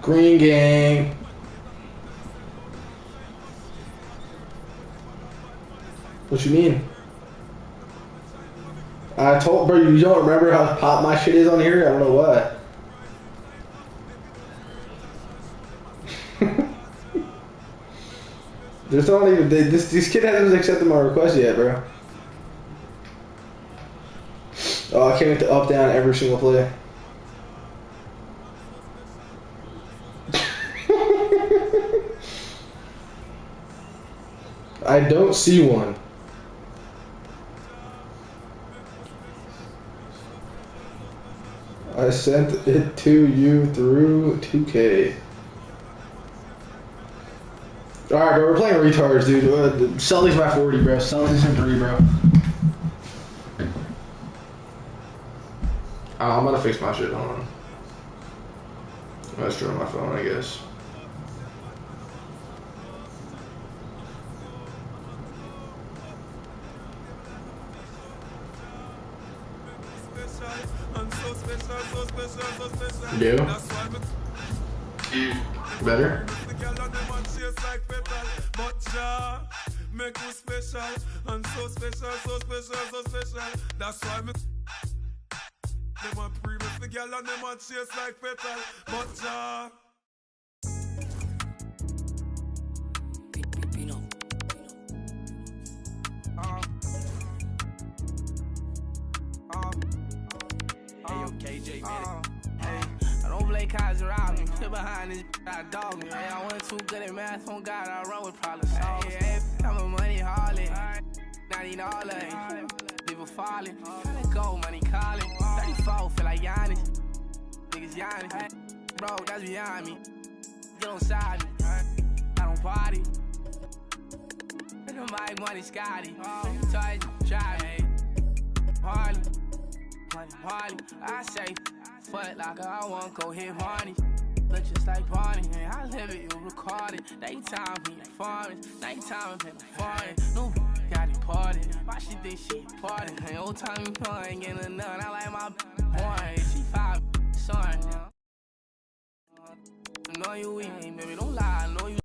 Green gang. What you mean? I told bro, you don't remember how pop my shit is on here? I don't know what. There's not even this kid hasn't accepted my request yet, bro. Oh, I can't get the up down every single play. I don't see one. I sent it to you through 2K. Alright, bro, we're playing retards, dude. Sully's my 40, bro. Sully's in 3, bro. I'm gonna fix my shit. Hold on. Let's turn on my phone, I guess. Do? Better? Make you special and so special, so special, so special. That's why me them a previous the girl and them a chase like petal. But hey, yo, KJ, man. Hey, I don't play cards around me. Sit behind this, I dog me. Hey, I wasn't too good at math. On God, I run with problems. Hey, I'm a money harlot. Not even all of it. People falling. Gotta go, money calling. 34, feel like Giannis. Niggas Giannis. Bro, that's beyond me. Get on side me. I don't party. I don't like money, Scotty. Touch, try me. Harley. Money, I say, fuck like I want go hit money. Look just like Barney, and I live it, you record it. Daytime, we foreign. Nighttime, I'm in the foreign. No, got it parted. Why she think she parted? And old time, you ain't getting enough. I like my boy, she 5, son. I know you weak, baby, don't lie, I know you.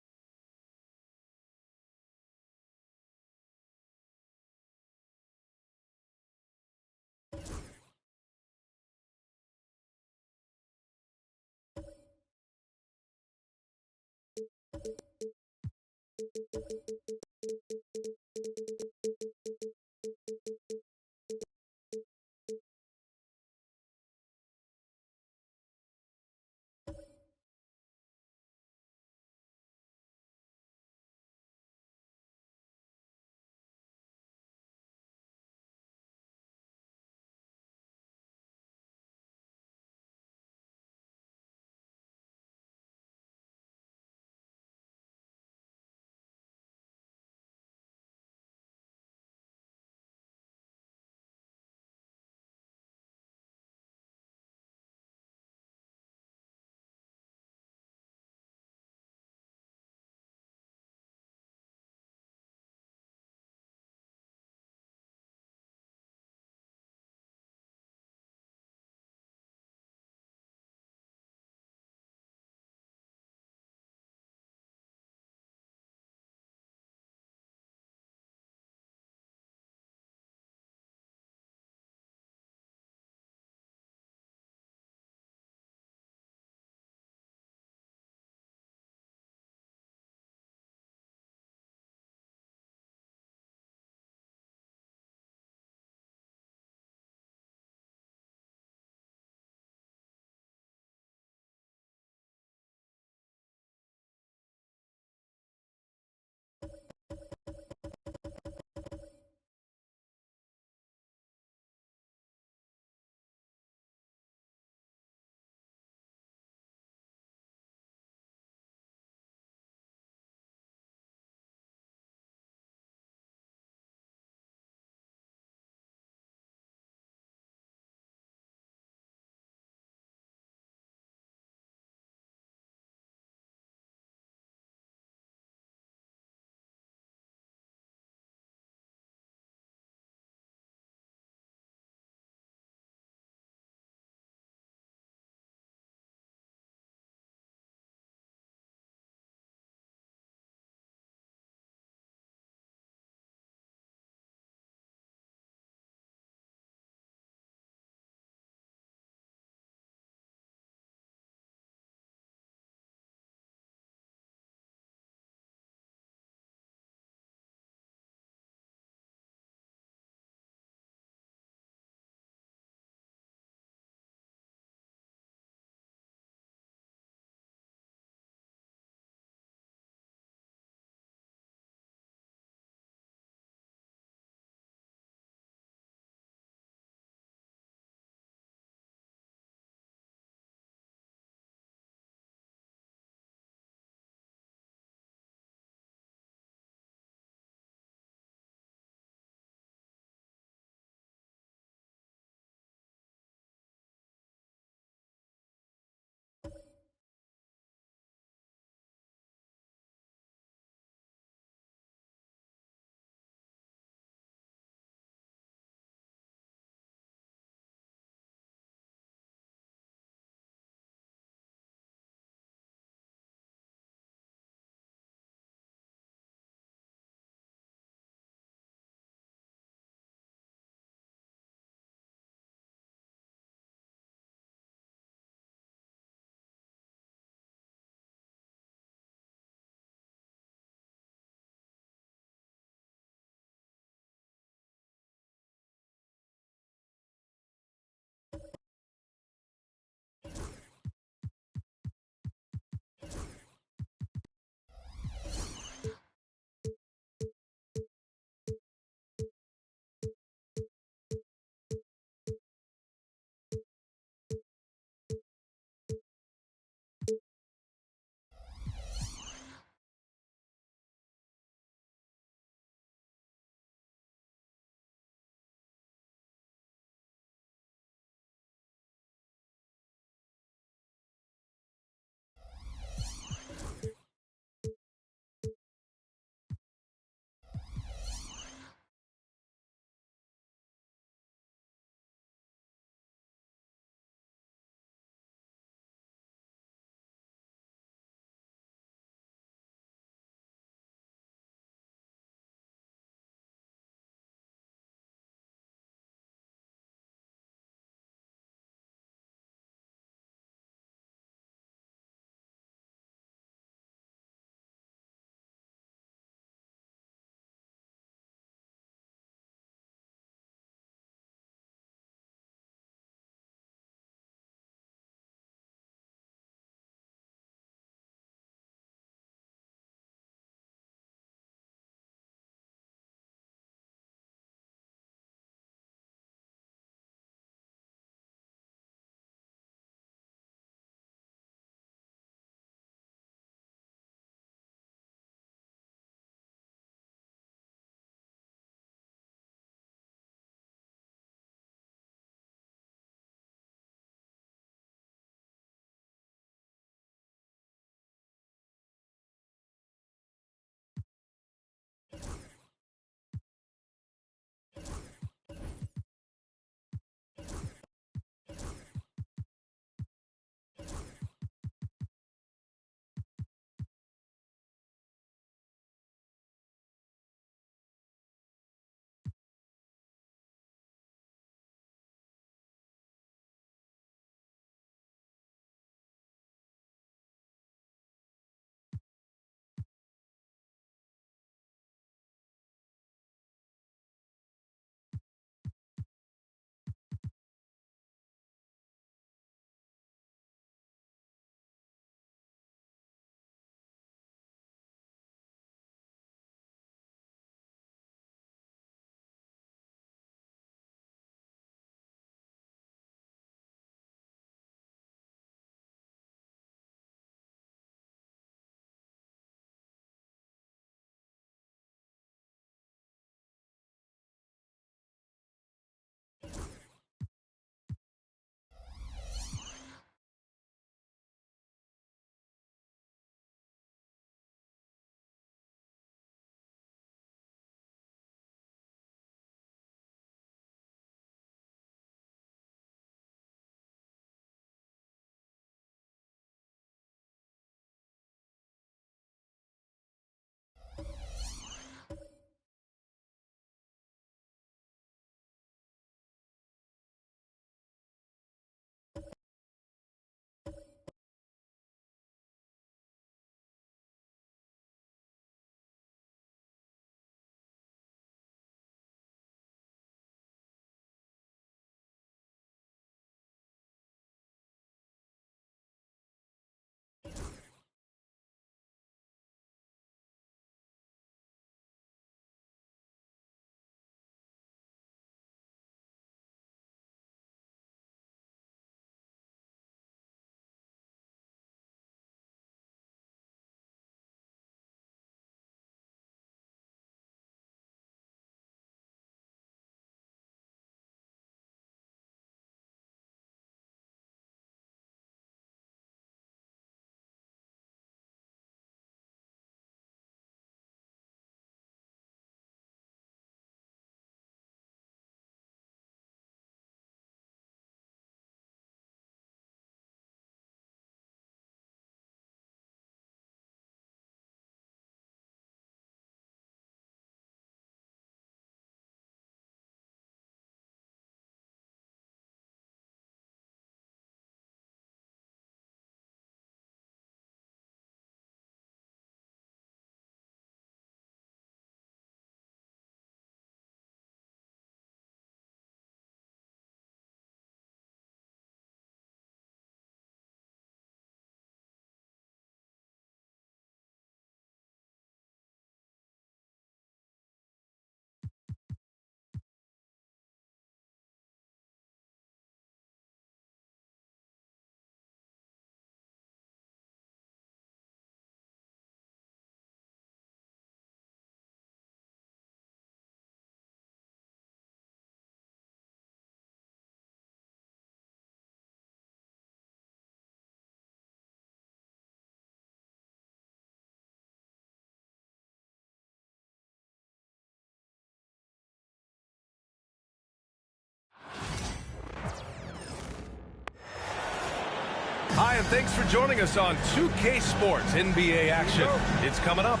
thanks for joining us on 2K Sports NBA action. It's coming up.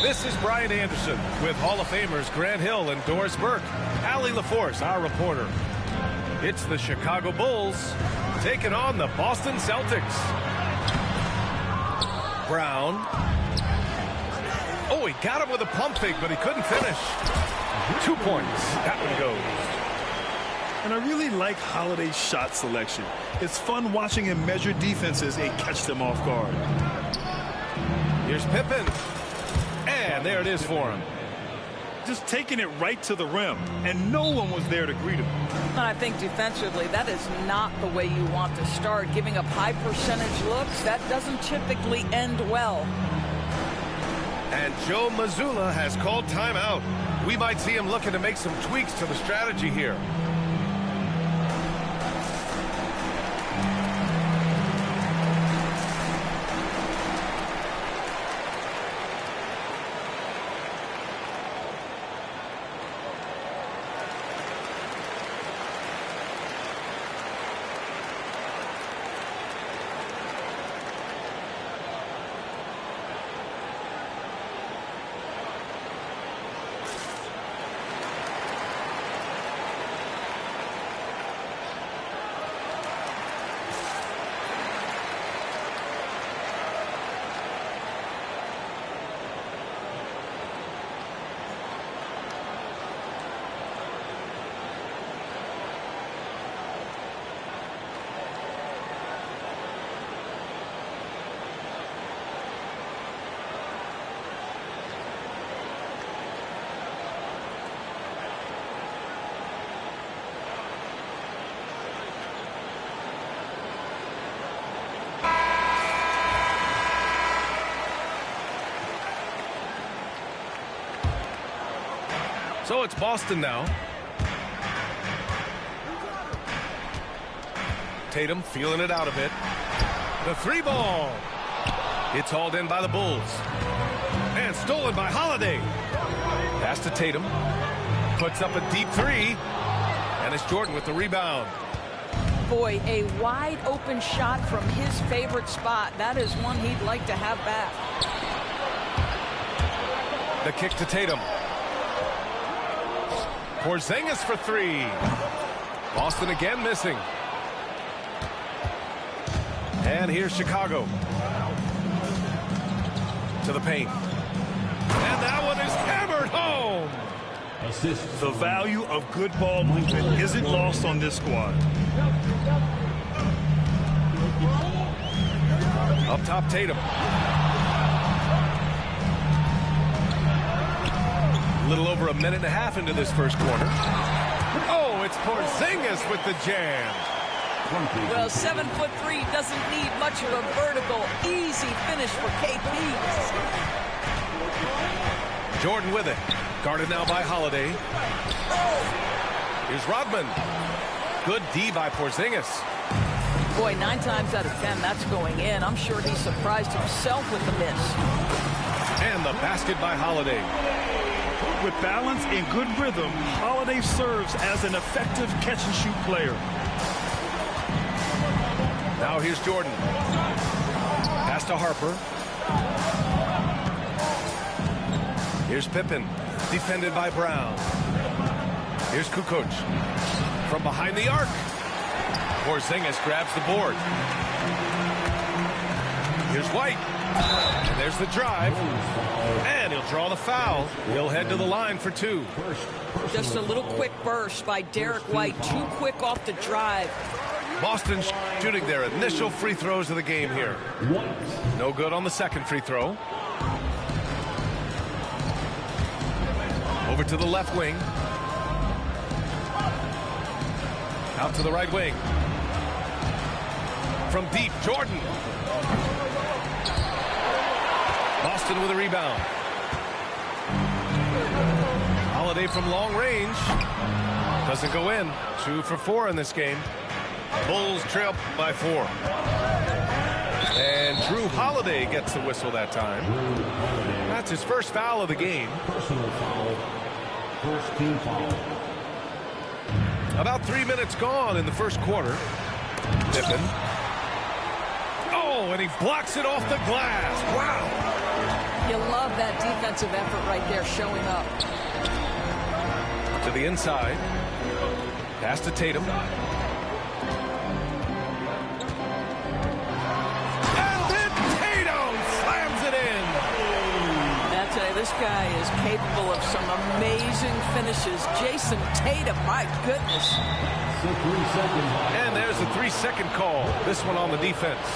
This is Brian Anderson with Hall of Famers Grant Hill and Doris Burke. Allie LaForce, our reporter. It's the Chicago Bulls taking on the Boston Celtics. Brown. Oh, he got him with a pump fake, but he couldn't finish. 2 points. That one goes. And I really like Holiday's shot selection. It's fun watching him measure defenses and catch them off guard. Here's Pippen. And there it is for him. Just taking it right to the rim, and no one was there to greet him. And I think defensively, that is not the way you want to start. Giving up high percentage looks, that doesn't typically end well. And Joe Mazzulla has called timeout. We might see him looking to make some tweaks to the strategy here. So it's Boston now. Tatum feeling it out a bit. The 3 ball. It's hauled in by the Bulls. And stolen by Holiday. Pass to Tatum. Puts up a deep 3. And it's Jordan with the rebound. Boy, a wide open shot from his favorite spot. That is one he'd like to have back. The kick to Tatum. Porzingis for 3. Boston again missing. And here's Chicago. To the paint. And that one is hammered home. The value of good ball movement isn't lost on this squad. Up top, Tatum. A little over a minute and a half into this first quarter. Oh, it's Porzingis with the jam. Well, 7'3" doesn't need much of a vertical, easy finish for KP. Jordan with it. Guarded now by Holiday. Here's Rodman. Good D by Porzingis. Boy, 9 times out of 10, that's going in. I'm sure he surprised himself with the miss. And the basket by Holiday. With balance and good rhythm, Holiday serves as an effective catch-and-shoot player. Now here's Jordan. Pass to Harper. Here's Pippen. Defended by Brown. Here's Kukoc. From behind the arc. Porzingis grabs the board. Here's White. And there's the drive. And he'll draw the foul. He'll head to the line for 2. Just a little quick burst by Derek White. Too quick off the drive. Boston shooting their initial free throws of the game here. No good on the second free throw. Over to the left wing. Out to the right wing. From deep, Jordan. Boston with a rebound. Holiday from long range. Doesn't go in. 2 for 4 in this game. Bulls trail by 4. And Drew Holiday gets the whistle that time. That's his first foul of the game. Personal foul. First team foul. About 3 minutes gone in the first quarter. Pippen. Oh, and he blocks it off the glass. Wow. You love that defensive effort right there showing up. To the inside. Pass to Tatum. And then Tatum slams it in. I tell you, this guy is capable of some amazing finishes. Jason Tatum, my goodness. And there's a 3-second call. This one on the defense.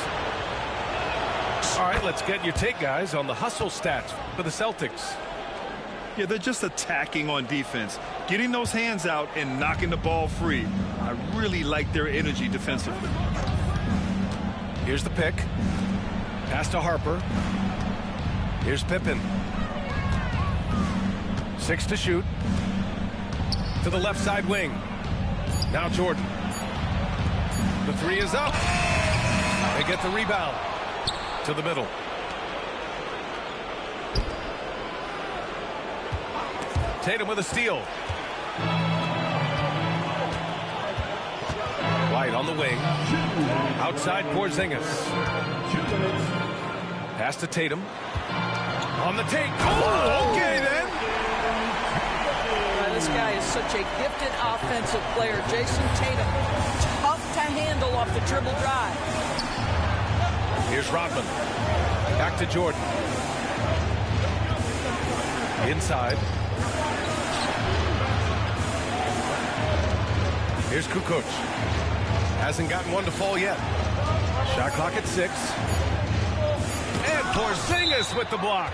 All right, let's get your take, guys, on the hustle stats for the Celtics. Yeah, they're just attacking on defense, getting those hands out and knocking the ball free. I really like their energy defensively. Here's the pick. Pass to Harper. Here's Pippen. 6 to shoot. To the left side wing. Now Jordan. The 3 is up. They get the rebound. To the middle. Tatum with a steal. White on the wing. Outside Porzingis. Pass to Tatum. On the take. Oh, okay then. This guy is such a gifted offensive player. Jason Tatum, tough to handle off the dribble drive. Here's Rodman. Back to Jordan. Inside. Here's Kukoc. Hasn't gotten one to fall yet. Shot clock at 6. And Porzingis with the block.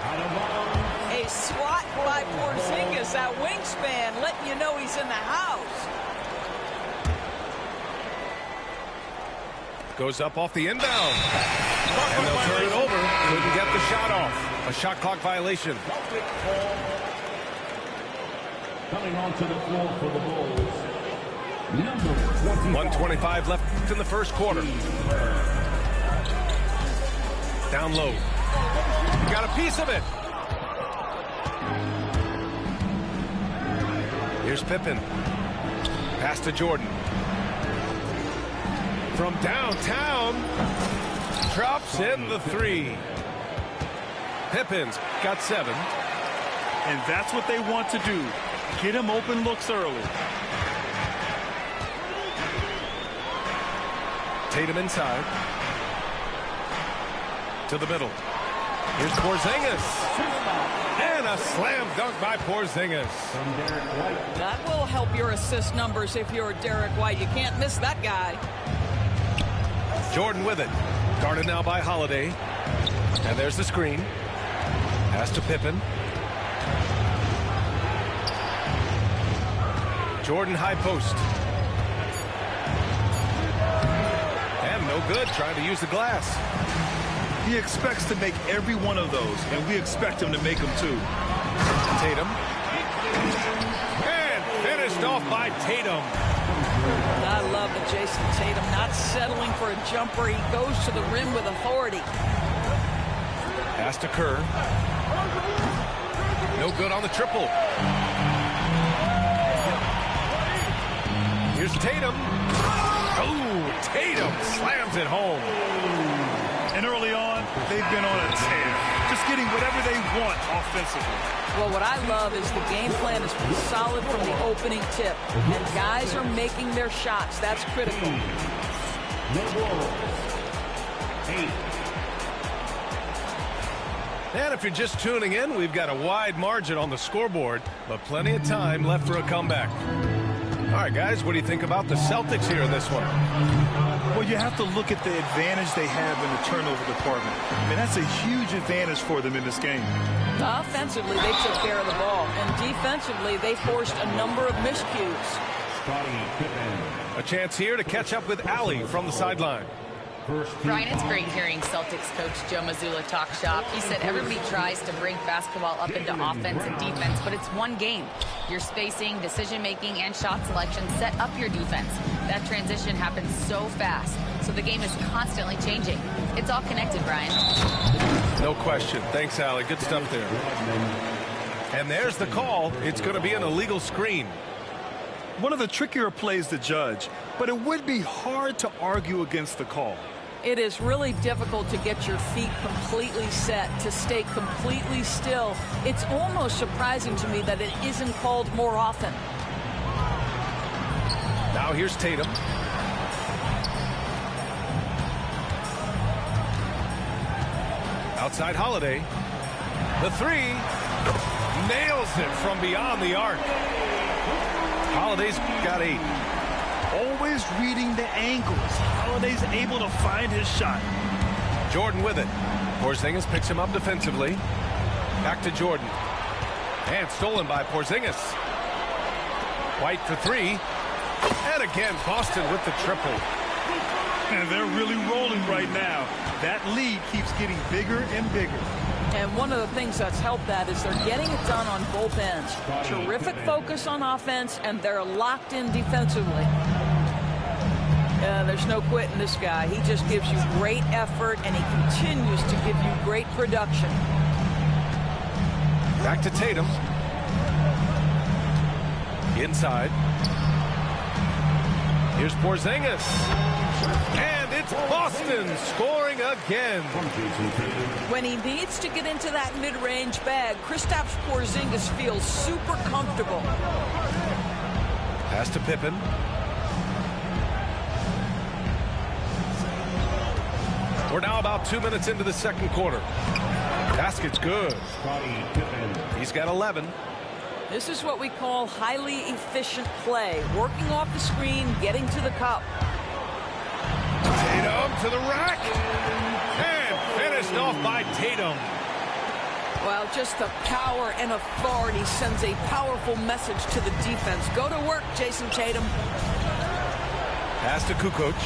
A swat by Porzingis, that wingspan, letting you know he's in the house. Goes up off the inbound. And they'll turn it over. Couldn't get the shot off. A shot clock violation. Coming onto the floor for the Bulls. 1:25 left in the first quarter. Down low. Got a piece of it. Here's Pippen. Pass to Jordan. From downtown. Drops in the 3. Pippen's got 7. And that's what they want to do. Get him open looks early. Tatum inside. To the middle. Here's Porzingis. And a slam dunk by Porzingis. That will help your assist numbers if you're Derek White. You can't miss that guy. Jordan with it. Guarded now by Holiday. And there's the screen. Pass to Pippen. Jordan high post. And no good, trying to use the glass. He expects to make every one of those, and we expect him to make them too. Tatum. And finished off by Tatum. I love the Jason Tatum not settling for a jumper. He goes to the rim with authority. Pass to Kerr. No good on the triple. Here's Tatum. Oh, Tatum slams it home. And early on, they've been on a tear, just getting whatever they want offensively. Well, what I love is the game plan has been solid from the opening tip, and guys are making their shots. That's critical. And if you're just tuning in, we've got a wide margin on the scoreboard, but plenty of time left for a comeback. All right, guys, what do you think about the Celtics here in this one? Well, you have to look at the advantage they have in the turnover department. And that's a huge advantage for them in this game. Offensively, they took care of the ball, and defensively, they forced a number of miscues. A chance here to catch up with Allie from the sideline. Brian, it's great hearing Celtics coach Joe Mazzulla talk shop. He said everybody tries to bring basketball up into offense and defense, but it's one game. Your spacing, decision-making, and shot selection set up your defense. That transition happens so fast, so the game is constantly changing. It's all connected, Brian. No question. Thanks, Allie. Good stuff there. And there's the call. It's going to be an illegal screen. One of the trickier plays to judge, but it would be hard to argue against the call. It is really difficult to get your feet completely set, to stay completely still. It's almost surprising to me that it isn't called more often. Now here's Tatum. Outside Holiday. The three. Nails it from beyond the arc. Holiday's got 8. Always reading the angles. Holiday's able to find his shot. Jordan with it. Porzingis picks him up defensively. Back to Jordan. And stolen by Porzingis. White for 3. And again, Boston with the triple. And they're really rolling right now. That lead keeps getting bigger and bigger. And one of the things that's helped that is they're getting it done on both ends. Terrific focus on offense, and they're locked in defensively. There's no quitting this guy. He just gives you great effort, and he continues to give you great production. Back to Tatum. Inside. Here's Porzingis. And it's Boston scoring again. When he needs to get into that mid-range bag, Kristaps Porzingis feels super comfortable. Pass to Pippen. We're now about 2 minutes into the second quarter. Basket's good. He's got 11. This is what we call highly efficient play. Working off the screen, getting to the cup. Tatum to the rack. And finished off by Tatum. Well, just the power and authority sends a powerful message to the defense. Go to work, Jason Tatum. Pass to Kukoc.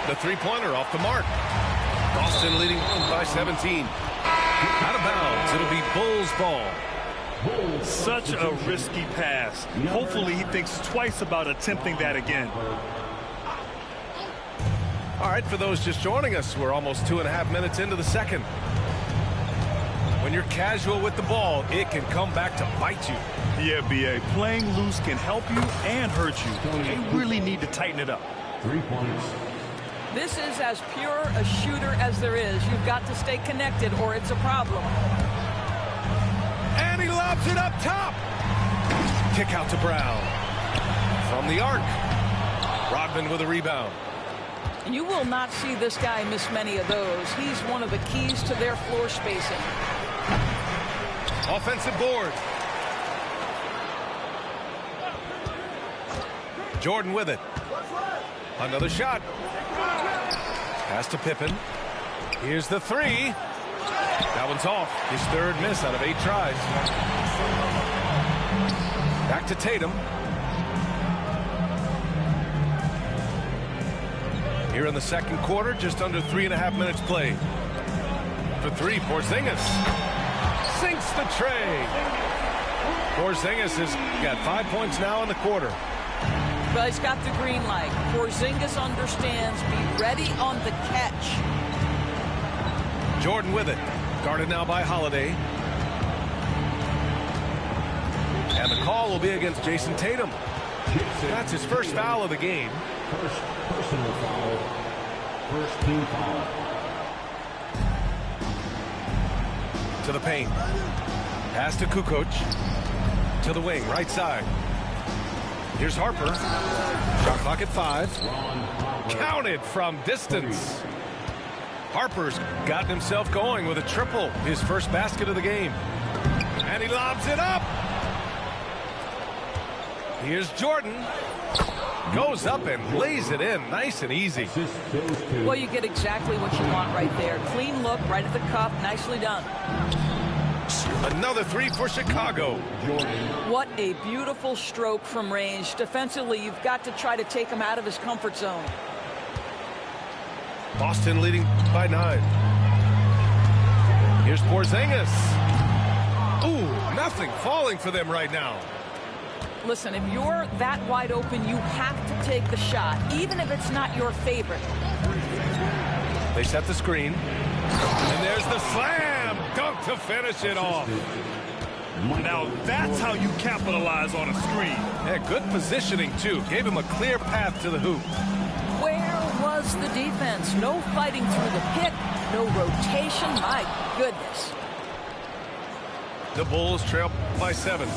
The three-pointer off the mark. Boston leading by 17. Out of bounds. It'll be Bulls ball. Such a risky pass. Hopefully he thinks twice about attempting that again. All right, for those just joining us, we're almost 2.5 minutes into the second. When you're casual with the ball, it can come back to bite you. Yeah, BA. Playing loose can help you and hurt you. They really need to tighten it up. 3 points. This is as pure a shooter as there is. You've got to stay connected or it's a problem. And he lobs it up top. Kick out to Brown. From the arc. Rodman with a rebound. And you will not see this guy miss many of those. He's one of the keys to their floor spacing. Offensive board. Jordan with it. Another shot. Pass to Pippen. Here's the three. That one's off. His third miss out of 8 tries. Back to Tatum. Here in the second quarter, just under 3.5 minutes played. For 3, Porzingis sinks the tray. Porzingis has got 5 points now in the quarter. Well, he's got the green light. Porzingis understands. Be ready on the catch. Jordan with it. Guarded now by Holiday. And the call will be against Jason Tatum. That's his first foul of the game. First personal foul. First team foul. To the paint. Pass to Kukoc. To the wing, right side. Here's Harper. Shot clock at 5. Counted from distance. Harper's gotten himself going with a triple. His first basket of the game. And he lobs it up. Here's Jordan. Goes up and lays it in nice and easy. Well, you get exactly what you want right there. Clean look, right at the cup. Nicely done. Another 3 for Chicago. What a beautiful stroke from range. Defensively, you've got to try to take him out of his comfort zone. Boston leading by 9. Here's Porzingis. Ooh, nothing falling for them right now. Listen, if you're that wide open, you have to take the shot, even if it's not your favorite. They set the screen. And there's the slam dunk to finish it off. Now that's how you capitalize on a screen. Yeah, good positioning, too. Gave him a clear path to the hoop. Where was trust the defense. No fighting through the pick. No rotation. My goodness. The Bulls trail by 7.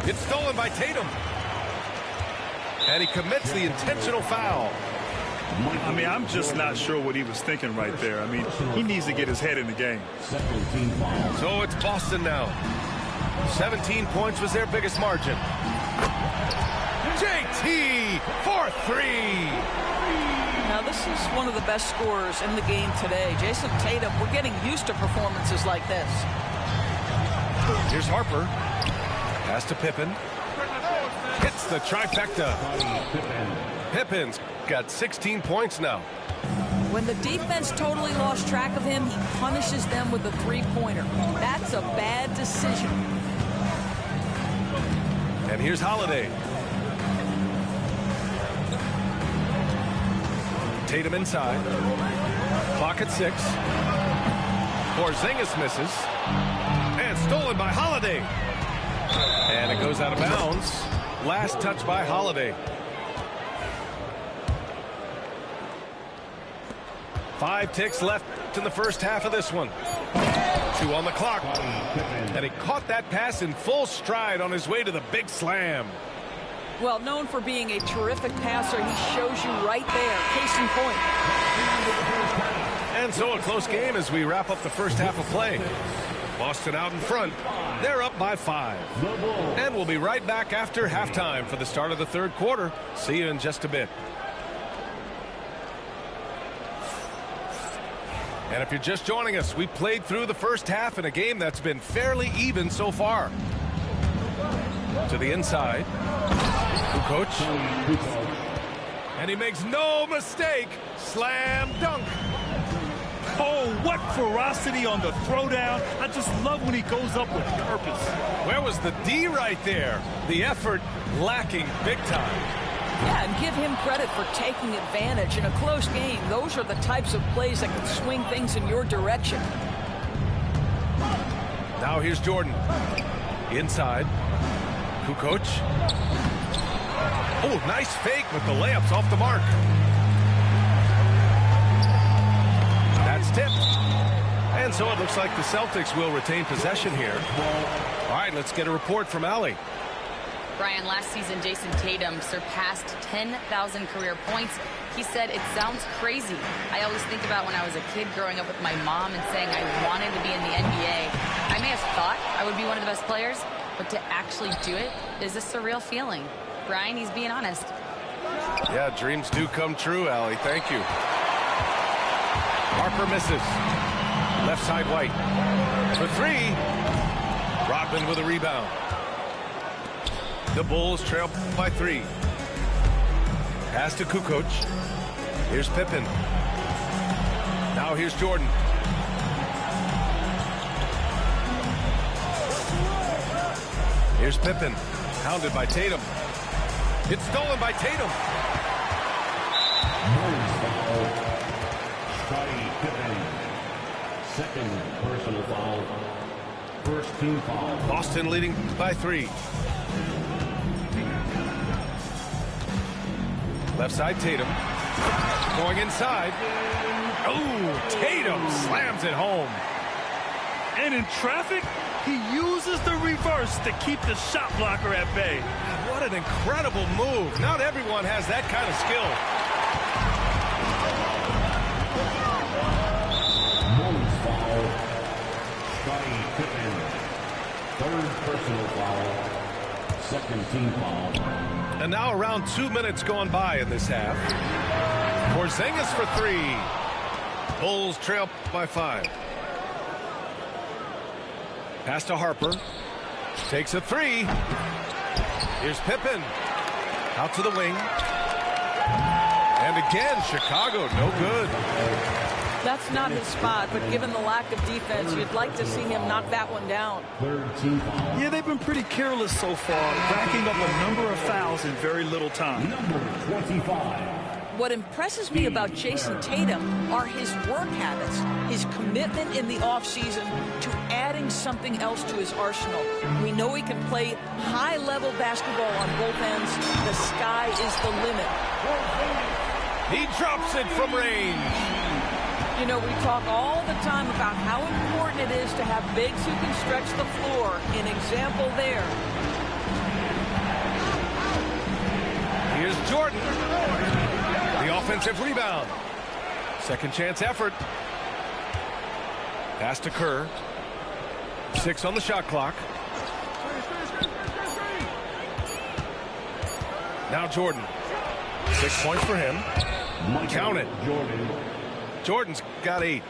It's stolen by Tatum. And he commits the intentional foul. I mean, I'm just not sure what he was thinking right there. I mean, he needs to get his head in the game. So it's Boston now. 17 points was their biggest margin. JT for 3. Now, this is one of the best scorers in the game today. Jason Tatum, we're getting used to performances like this. Here's Harper. Pass to Pippen. Hits the trifecta. Pippen's got 16 points now. When the defense totally lost track of him, he punishes them with a three-pointer. That's a bad decision. And here's Holiday. Tatum inside. Clock at 6. Porzingis misses. And stolen by Holiday. And it goes out of bounds. Last touch by Holiday. 5 ticks left in the first half of this one. 2 on the clock. And he caught that pass in full stride on his way to the big slam. Well, known for being a terrific passer, he shows you right there. Case in point. And so a close game as we wrap up the first half of play. Boston out in front. They're up by 5. And we'll be right back after halftime for the start of the third quarter. See you in just a bit. And if you're just joining us, we played through the first half in a game that's been fairly even so far. To the inside. Kukoc. And he makes no mistake. Slam dunk. Oh, what ferocity on the throwdown. I just love when he goes up with purpose. Where was the D right there? The effort lacking big time. Yeah, and give him credit for taking advantage in a close game. Those are the types of plays that can swing things in your direction. Now here's Jordan. Inside. Kukoc. Oh, nice fake with the layups off the mark. That's tipped. And so it looks like the Celtics will retain possession here. All right, let's get a report from Allie. Brian, last season, Jason Tatum surpassed 10,000 career points. He said, "It sounds crazy. I always think about when I was a kid growing up with my mom and saying I wanted to be in the NBA. I may have thought I would be one of the best players, but to actually do it is a surreal feeling." Brian, he's being honest. Yeah, dreams do come true, Allie. Thank you. Harper misses. Left side White. For 3. Rodman with a rebound. The Bulls trail by 3. Pass to Kukoc. Here's Pippen. Now here's Jordan. Here's Pippen. Hounded by Tatum. It's stolen by Tatum. Scottie Pippen. Second personal foul. First team foul. Boston leading by 3. Left side Tatum. Going inside. Oh, Tatum slams it home. And in traffic, he uses the reverse to keep the shot blocker at bay. What an incredible move. Not everyone has that kind of skill. Moment foul. Scottie Pippen. Third personal foul. Second team foul. And now around 2 minutes gone by in this half. Porzingis for 3. Bulls trail by 5. Pass to Harper. Takes a 3. Here's Pippen. Out to the wing. And again, Chicago, no good. That's not his spot, but given the lack of defense, you'd like to see him knock that one down. Third team foul. Yeah, they've been pretty careless so far, racking up a number of fouls in very little time. Number 25. What impresses me about Jason Tatum are his work habits, his commitment in the offseason to adding something else to his arsenal. We know he can play high-level basketball on both ends. The sky is the limit. He drops it from range. You know, we talk all the time about how important it is to have bigs who can stretch the floor. An example there. Here's Jordan. The offensive rebound. Second chance effort. Pass to Kerr. 6 on the shot clock. Now Jordan. 6 points for him. Count it. Jordan's got 8.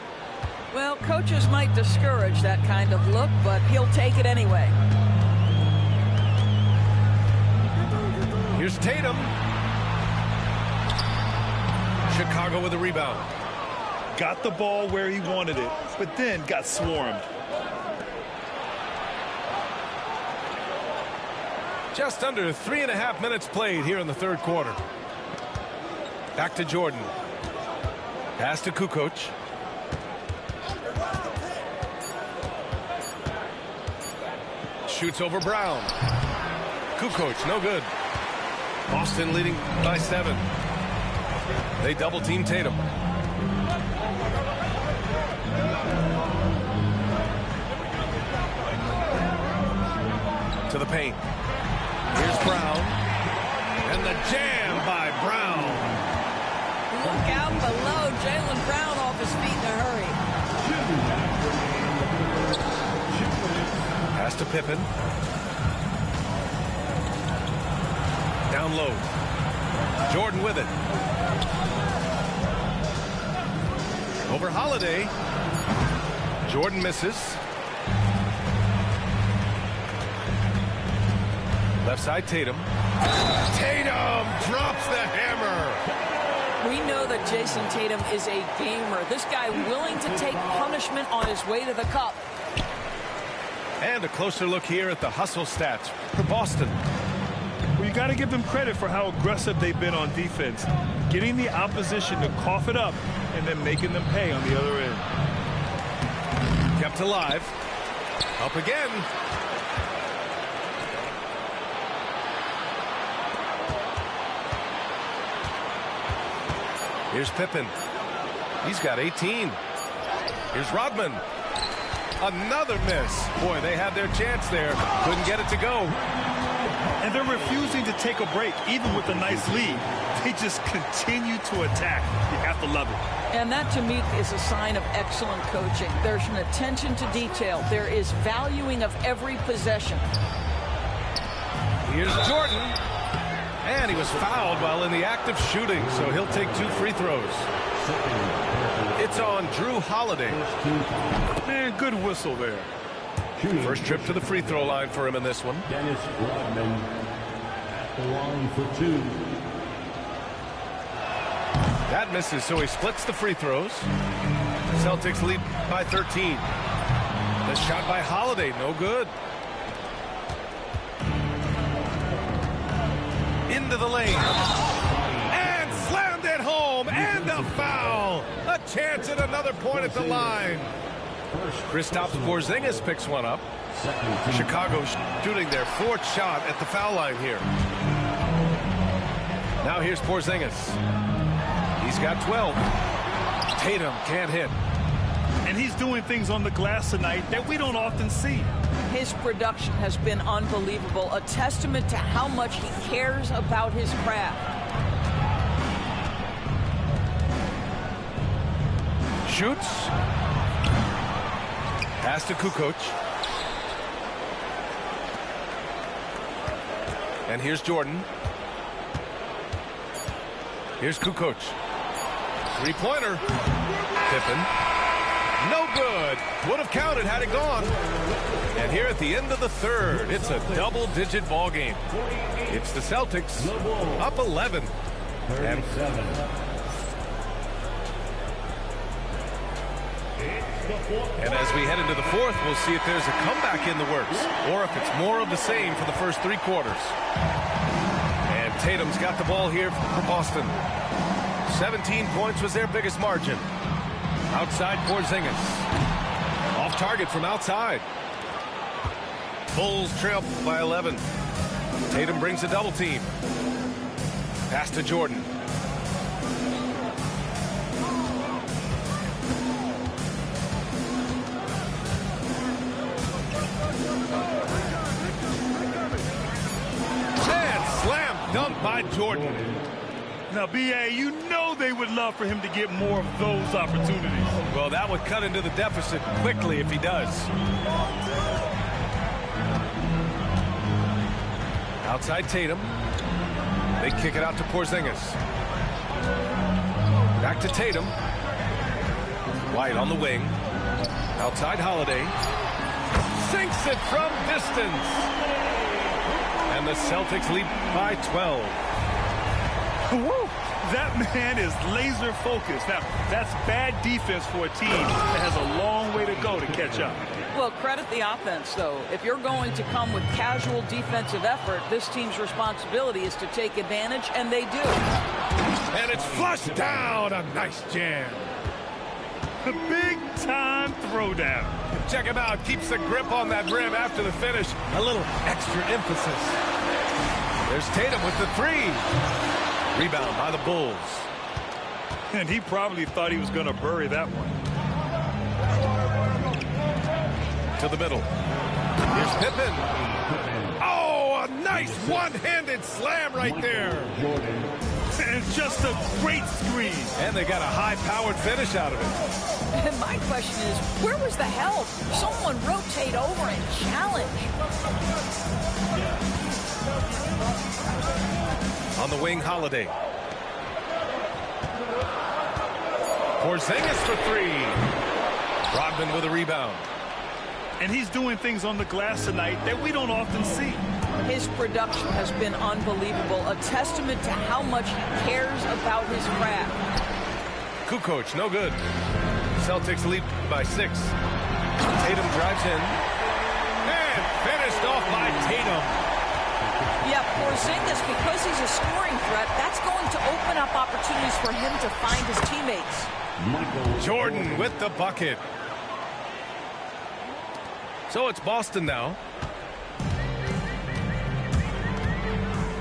Well, coaches might discourage that kind of look, but he'll take it anyway. Here's Tatum. Chicago with a rebound. Got the ball where he wanted it, but then got swarmed. Just under 3.5 minutes played here in the third quarter. Back to Jordan. Pass to Kukoc. Shoots over Brown. Kukoc, no good. Boston leading by 7. They double team Tatum. To the paint. Here's Brown. And the jam by Brown. Look out below. Jaylen Brown off his feet in a hurry. Pass to Pippen. Down low. Jordan with it. Over Holiday. Jordan misses. Left side Tatum. Tatum drops the hammer. We know that Jason Tatum is a gamer. This guy willing to take punishment on his way to the cup. And a closer look here at the hustle stats for Boston. Well, you got to give them credit for how aggressive they've been on defense. Getting the opposition to cough it up and then making them pay on the other end. Kept alive. Up again. Here's Pippen. He's got 18. Here's Rodman. Another miss. Boy, they had their chance there. Couldn't get it to go. And they're refusing to take a break, even with a nice lead. They just continue to attack. You have to love it. And that, to me, is a sign of excellent coaching. There's an attention to detail. There is valuing of every possession. Here's Jordan. And he was fouled while in the act of shooting, so he'll take 2 free throws. It's on Drew Holiday. Man, good whistle there. First trip to the free throw line for him in this one. Dennis Rodman at the line for 2. That misses, so he splits the free throws. Celtics lead by 13. The shot by Holiday, no good. Into the lane. And slammed it home. And a foul. A chance at another point at the line. Kristaps Porzingis picks one up. Chicago shooting their 4th shot at the foul line here. Now here's Porzingis. He's got 12. Tatum can't hit. And he's doing things on the glass tonight that we don't often see. His production has been unbelievable, a testament to how much he cares about his craft. Shoots. Pass to Kukoc. And here's Jordan. Here's Kukoc. 3-pointer. Pippen. No good. Would have counted had it gone. And here at the end of the third, it's a double-digit ball game. It's the Celtics up 11. And as we head into the fourth, we'll see if there's a comeback in the works or if it's more of the same for the first 3 quarters. And Tatum's got the ball here for Boston. 17 points was their biggest margin. Outside Porzingis. Off target from outside. Bulls trail by 11. Tatum brings a double team. Pass to Jordan. dunk by Jordan. Now, BA, you know they would love for him to get more of those opportunities. Well, that would cut into the deficit quickly if he does. Outside Tatum. They kick it out to Porzingis. Back to Tatum. White on the wing. Outside Holiday. Sinks it from distance. And the Celtics lead by 12. Woo! That man is laser focused. Now, that's bad defense for a team that has a long way to go to catch up. Well, credit the offense, though. If you're going to come with casual defensive effort, this team's responsibility is to take advantage, and they do. And it's flushed down. A nice jam. A big-time throwdown. Check him out. Keeps the grip on that rim after the finish. A little extra emphasis. There's Tatum with the three. Rebound by the Bulls. And he probably thought he was going to bury that one. To the middle. Here's Pippen. Oh, a nice one-handed slam right there. And just a great screen. And they got a high-powered finish out of it. And my question is, where was the help? Someone rotate over and challenge. On the wing, Holiday. Porzingis for three. Rodman with a rebound. And he's doing things on the glass tonight that we don't often see. His production has been unbelievable, a testament to how much he cares about his craft. Kukoc, no good. Celtics lead by 6. Tatum drives in. And finished off by Tatum. Yeah, Porzingis, because he's a scoring threat, that's going to open up opportunities for him to find his teammates. Jordan with the bucket. So it's Boston now.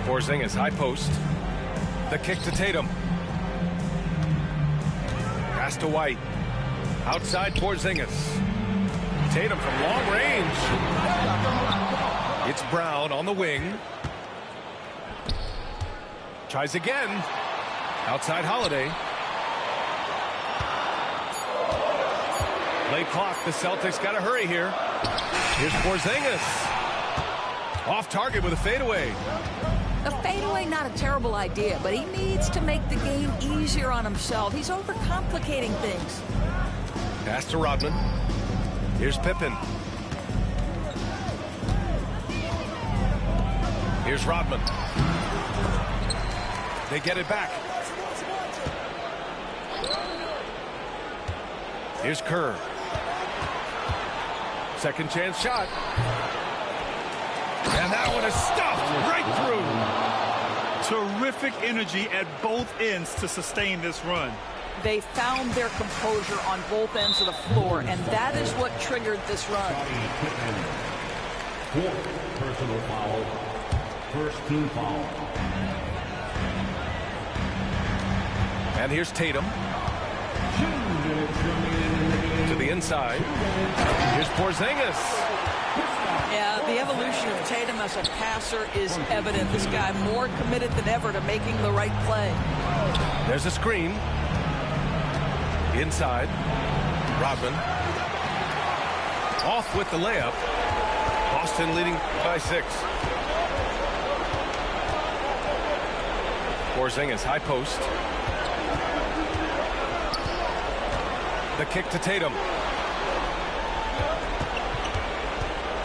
Porzingis, high post. The kick to Tatum. Pass to White. Outside Porzingis. Tatum from long range. It's Brown on the wing. Tries again. Outside Holiday. Late clock. The Celtics got to hurry here. Here's Porzingis. Off target with a fadeaway. A fadeaway, not a terrible idea, but he needs to make the game easier on himself. He's overcomplicating things. Pass to Rodman. Here's Pippen. Here's Rodman. They get it back. Here's Kerr. Second chance shot. And that one is stuffed right through. Terrific energy at both ends to sustain this run. They found their composure on both ends of the floor, and that is what triggered this run. Fourth personal foul. First team foul. And here's Tatum. To the inside. Here's Porzingis. Yeah, the evolution of Tatum as a passer is evident. This guy more committed than ever to making the right play. There's a screen. Inside. Rodman. Off with the layup. Boston leading by 6. Porzingis, high post. The kick to Tatum.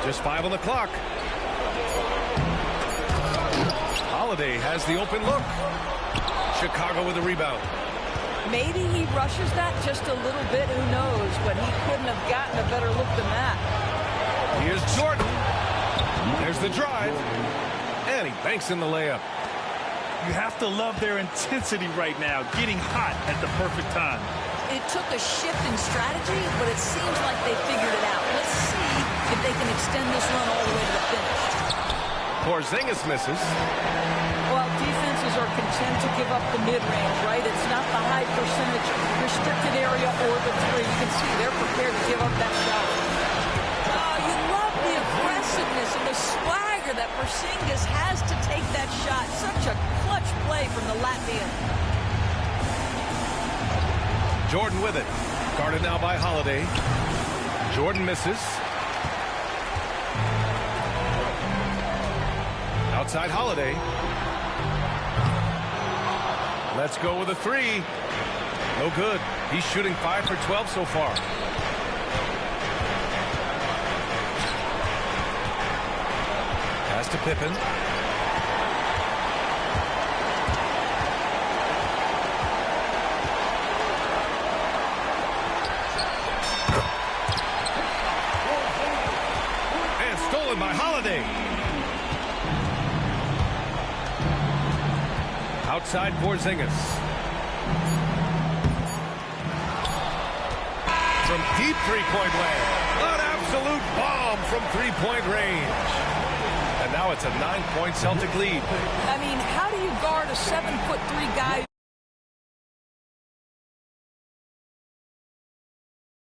Just 5 on the clock. Holiday has the open look. Chicago with a rebound. Maybe he rushes that just a little bit, who knows, but he couldn't have gotten a better look than that. Here's Jordan. There's the drive. And he banks in the layup. You have to love their intensity right now, getting hot at the perfect time. It took a shift in strategy, but it seems like they figured it out. Let's see if they can extend this run all the way to the finish. Porzingis misses. Well, defenses are content to give up the mid-range, right? It's not the high percentage restricted area or the three. You can see they're prepared to give up that shot. Oh, you love the aggressiveness and the swagger that Porzingis has to take that shot. Such a Jordan with it. Guarded now by Holiday. Jordan misses. Outside Holiday. Let's go with a three. No good. He's shooting 5 for 12 so far. Pass to Pippen. And stolen by Holiday. Outside Porzingis. From deep three-point land. An absolute bomb from three-point range. And now it's a 9-point Celtic lead. I mean, how do you guard a 7'3" guy